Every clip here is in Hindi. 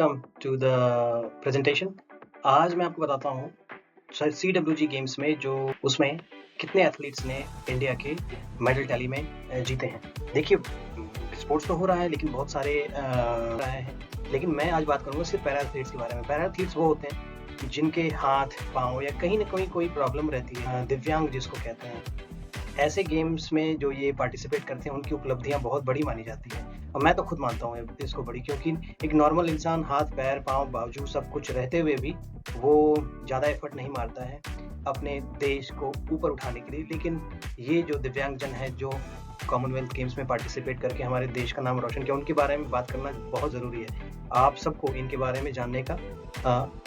Welcome to the presentation. आज मैं आपको बताता हूँ CWG गेम्स में जो उसमें कितने एथलीट्स ने इंडिया के मेडल टैली में जीते हैं। देखिए, स्पोर्ट्स तो हो रहा है लेकिन बहुत सारे रहे हैं, लेकिन मैं आज बात करूँगा सिर्फ पैरा एथलीट्स के बारे में। पैरा एथलीट्स वो होते हैं जिनके हाथ पाँव या कहीं ना कहीं कोई प्रॉब्लम रहती है, दिव्यांग जिसको कहते हैं। ऐसे गेम्स में जो ये पार्टिसिपेट करते हैं उनकी उपलब्धियां बहुत बड़ी मानी जाती हैं, और मैं तो खुद मानता हूँ इसको बड़ी, क्योंकि एक नॉर्मल इंसान हाथ पैर पाँव बाजू सब कुछ रहते हुए भी वो ज़्यादा एफर्ट नहीं मारता है अपने देश को ऊपर उठाने के लिए। लेकिन ये जो दिव्यांगजन है जो कॉमनवेल्थ गेम्स में पार्टिसिपेट करके हमारे देश का नाम रोशन किया, उनके बारे में बात करना बहुत ज़रूरी है। आप सबको इनके बारे में जानने का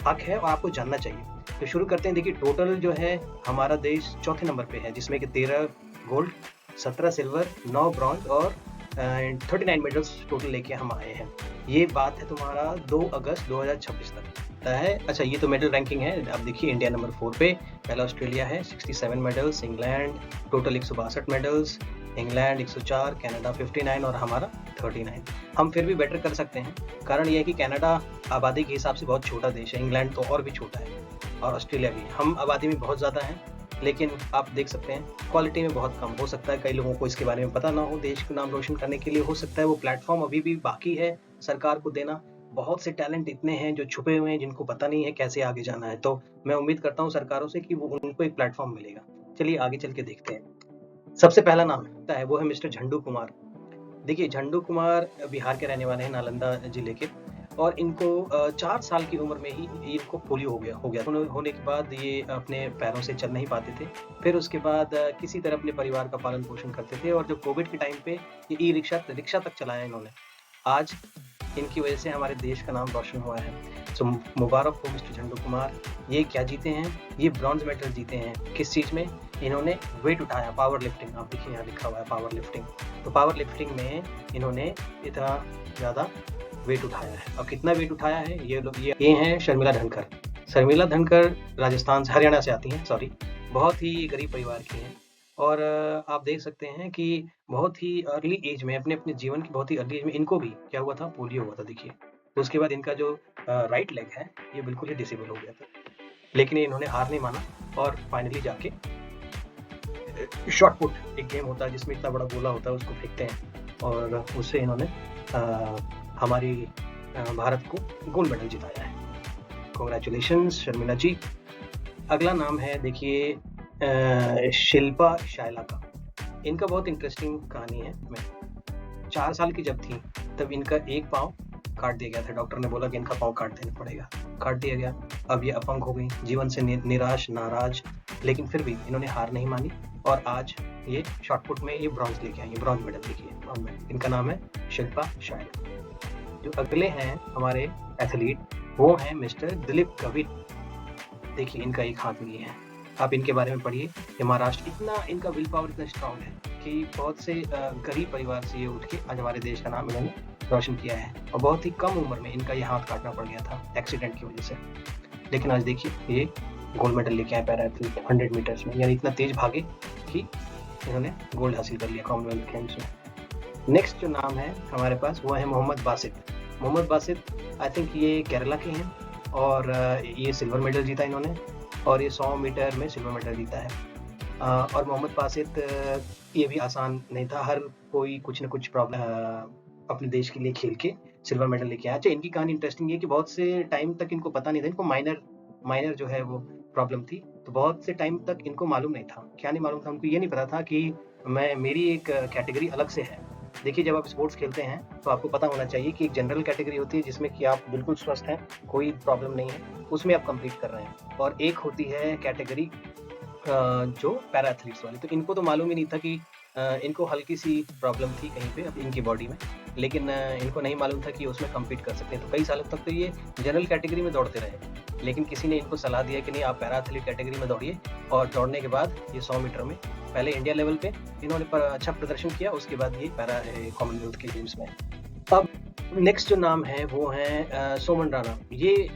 हक है और आपको जानना चाहिए। तो शुरू करते हैं। देखिए, टोटल जो है हमारा देश चौथे नंबर पे है, जिसमें कि 13 गोल्ड, 17 सिल्वर, 9 ब्रॉन्ज और 39 मेडल्स टोटल लेके हम आए हैं। ये बात है तुम्हारा 2 अगस्त 2026 तक है। अच्छा, ये तो मेडल रैंकिंग है। अब देखिए, इंडिया नंबर 4 पे, पहला ऑस्ट्रेलिया है 67 medals, England total 162 medals, England 104, Canada 59 और हमारा 39। हम फिर भी बेटर कर सकते हैं। कारण यह है कि कनाडा आबादी के हिसाब से बहुत छोटा देश है, इंग्लैंड तो और भी छोटा है और ऑस्ट्रेलिया भी। हम आबादी में बहुत ज़्यादा हैं, लेकिन आप देख सकते हैं क्वालिटी में बहुत कम। हो सकता है कई लोगों को इसके बारे में पता ना हो। देश का नाम रोशन करने के लिए हो सकता है वो प्लेटफॉर्म अभी भी बाकी है सरकार को देना। बहुत से टैलेंट इतने हैं जो छुपे हुए हैं, जिनको पता नहीं है कैसे आगे जाना है। तो मैं उम्मीद करता हूँ सरकारों से कि वो उनको एक प्लेटफॉर्म मिलेगा। चलिए आगे चल के देखते हैं। सबसे पहला नाम है वो है मिस्टर झंडू कुमार। देखिए, झंडू कुमार बिहार के रहने वाले हैं, नालंदा जिले के, और इनको 4 साल की उम्र में ही इनको पोलियो हो गया। होने के बाद ये अपने पैरों से चल नहीं पाते थे। फिर उसके बाद किसी तरह अपने परिवार का पालन पोषण करते थे, और जब कोविड के टाइम पे ये रिक्शा तक चलाया इन्होंने। आज इनकी वजह से हमारे देश का नाम रोशन हुआ है। सो मुबारक हो मिस्टर झंडू कुमार। ये क्या जीते हैं? ये ब्रॉन्ज मेडल जीते हैं। किस चीज़ में? इन्होंने वेट उठाया, पावर लिफ्टिंग। आप देखिए यहाँ लिखा हुआ है पावर लिफ्टिंग। तो पावर लिफ्टिंग में इन्होंने इतना ज़्यादा वेट उठाया है। अब कितना वेट उठाया है? ये हैं शर्मिला धनखर। शर्मिला धनखर राजस्थान से, हरियाणा से आती हैं, सॉरी। बहुत ही गरीब परिवार की हैं, और आप देख सकते हैं कि बहुत ही अर्ली एज में, अपने जीवन की बहुत ही अर्ली एज में इनको भी क्या हुआ था? पोलियो हुआ था। देखिए, उसके बाद इनका जो राइट लेग है ये बिल्कुल ही डिसेबल हो गया था, लेकिन इन्होंने हार नहीं माना और फाइनली जाके शॉट पुट एक गेम होता है जिसमें इतना बड़ा गोला होता है, उसको फेंकते हैं, और उससे इन्होंने हमारी भारत को गोल्ड मेडल जिताया है। कॉन्ग्रेचुलेशंस शर्मिला जी। अगला नाम है, देखिए, शिल्पा शायला का। इनका बहुत इंटरेस्टिंग कहानी है। मैं 4 साल की जब थी तब इनका एक पाँव काट दिया गया था। डॉक्टर ने बोला कि इनका पाँव काट देना पड़ेगा। काट दिया गया। अब ये अपंग हो गई, जीवन से निराश नाराज, लेकिन फिर भी इन्होंने हार नहीं मानी, और आज ये शॉटपुट में ये ब्रॉन्ज लेके आई, ब्रॉन्ज मेडल देखिए, ब्रॉन्ज मेडल। इनका नाम है शिल्पा शायला। जो अगले हैं हमारे एथलीट, वो हैं मिस्टर दिलीप कविट। देखिए, इनका एक हाथ नहीं है। आप इनके बारे में पढ़िए। ये महाराष्ट्र, इतना इनका विल पावर इतना स्ट्रांग है कि बहुत से गरीब परिवार से ये उठ के आज हमारे देश का नाम इन्होंने रोशन किया है, और बहुत ही कम उम्र में इनका ये हाथ काटना पड़ गया था एक्सीडेंट की वजह से। लेकिन आज देखिए, ये गोल्ड मेडल लेके आए पैरा एथलीट 100 मीटर्स में, यानी इतना तेज भागे कि इन्होंने गोल्ड हासिल कर लिया कॉमनवेल्थ गेम्स में। नेक्स्ट जो नाम है हमारे पास वो है मोहम्मद बासित। मोहम्मद बासित आई थिंक ये केरला के हैं, और ये सिल्वर मेडल जीता इन्होंने, और ये 100 मीटर में सिल्वर मेडल जीता है। और मोहम्मद बासित, ये भी आसान नहीं था। हर कोई कुछ न कुछ प्रॉब्लम अपने देश के लिए खेल के सिल्वर मेडल लेके आया। अच्छा, इनकी कहानी इंटरेस्टिंग है कि बहुत से टाइम तक इनको पता नहीं था, इनको माइनर जो है वो प्रॉब्लम थी। तो बहुत से टाइम तक इनको मालूम नहीं था। क्या नहीं मालूम था? उनको ये नहीं पता था कि मेरी एक कैटेगरी अलग से है। देखिए, जब आप स्पोर्ट्स खेलते हैं तो आपको पता होना चाहिए कि एक जनरल कैटेगरी होती है जिसमें कि आप बिल्कुल स्वस्थ हैं, कोई प्रॉब्लम नहीं है, उसमें आप कंप्लीट कर रहे हैं, और एक होती है कैटेगरी जो पैरा एथलीट्स वाली। तो इनको तो मालूम ही नहीं था कि इनको हल्की सी प्रॉब्लम थी कहीं पे इनकी बॉडी में, लेकिन इनको नहीं मालूम था कि उसमें कम्पीट कर सकते हैं। तो कई सालों तक तो ये जनरल कैटेगरी में दौड़ते रहे, लेकिन किसी ने इनको सलाह दिया कि नहीं, आप पैरा एथलीट कैटेगरी में दौड़िए। और दौड़ने के बाद ये 100 मीटर में पहले इंडिया लेवल पे इन्होंने अच्छा प्रदर्शन किया, उसके बाद ये पैरा कॉमनवेल्थ के गेम्स में। अब नेक्स्ट जो नाम है वो है सोमन राणा। ये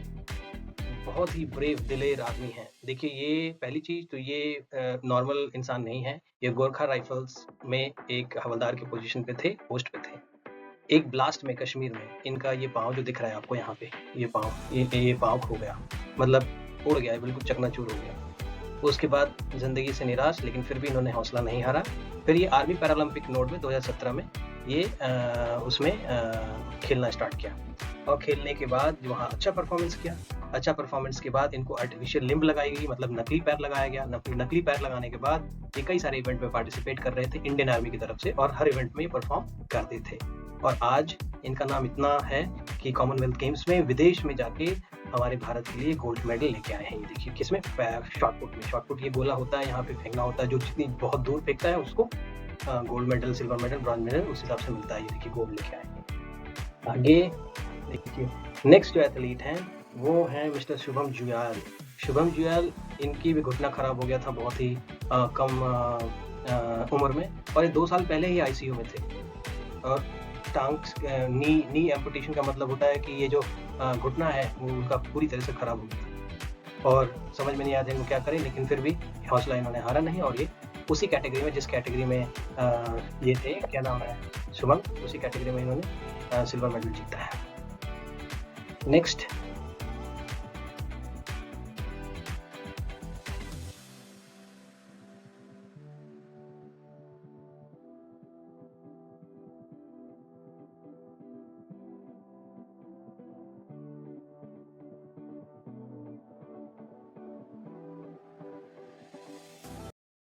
बहुत ही ब्रेव दिलेर आदमी हैं। देखिए, ये पहली चीज़ तो ये नॉर्मल इंसान नहीं है। ये गोरखा राइफल्स में एक हवलदार की पोजीशन पे थे, पोस्ट पे थे। एक ब्लास्ट में कश्मीर में इनका ये पाँव जो दिख रहा है आपको यहाँ पे, ये पाँव खो गया, मतलब उड़ गया, बिल्कुल चकनाचूर हो गया। उसके बाद ज़िंदगी से निराश, लेकिन फिर भी इन्होंने हौसला नहीं हारा। फिर ये आर्मी पैरालंपिक नोड में 2017 में ये उसमें खेलना स्टार्ट किया, और खेलने के बाद वहाँ अच्छा परफॉर्मेंस किया। अच्छा परफॉर्मेंस के बाद इनको आर्टिफिशियल लिम्ब लगाई गई, मतलब नकली पैर लगाया गया। नकली पैर लगाने के बाद ये कई सारे इवेंट में पार्टिसिपेट कर रहे थे इंडियन आर्मी की तरफ से, और हर इवेंट में ये परफॉर्म करते थे। और आज इनका नाम इतना है कि कॉमनवेल्थ गेम्स में विदेश में जाके हमारे भारत के लिए गोल्ड मेडल लेके आए हैं। ये देखिए किसमें, शॉटपुट में। शॉटपुट ये गोला होता है, यहाँ पे फेंकना होता है, जो जितनी बहुत दूर फेंकता है उसको gold medal, silver medal, bronze medal उस हिसाब से मिलता है। ये देखिए गोल्ड लेके आए हैं। आगे देखिए नेक्स्ट जो एथलीट हैं वो हैं मिस्टर शुभम जुयाल। शुभम जुयाल, इनकी भी घुटना खराब हो गया था बहुत ही कम उम्र में, और ये 2 साल पहले ही आईसीयू में थे। और टांग्स नी एम्पुटेशन का मतलब होता है कि ये जो घुटना है वो उनका पूरी तरह से खराब हो गया, और समझ में नहीं आता इनको क्या करें, लेकिन फिर भी हौसला इन्होंने हारा नहीं, और ये उसी कैटेगरी में, जिस कैटेगरी में ये थे, क्या नाम है, शुभम, उसी कैटेगरी में इन्होंने सिल्वर मेडल जीता है। नेक्स्ट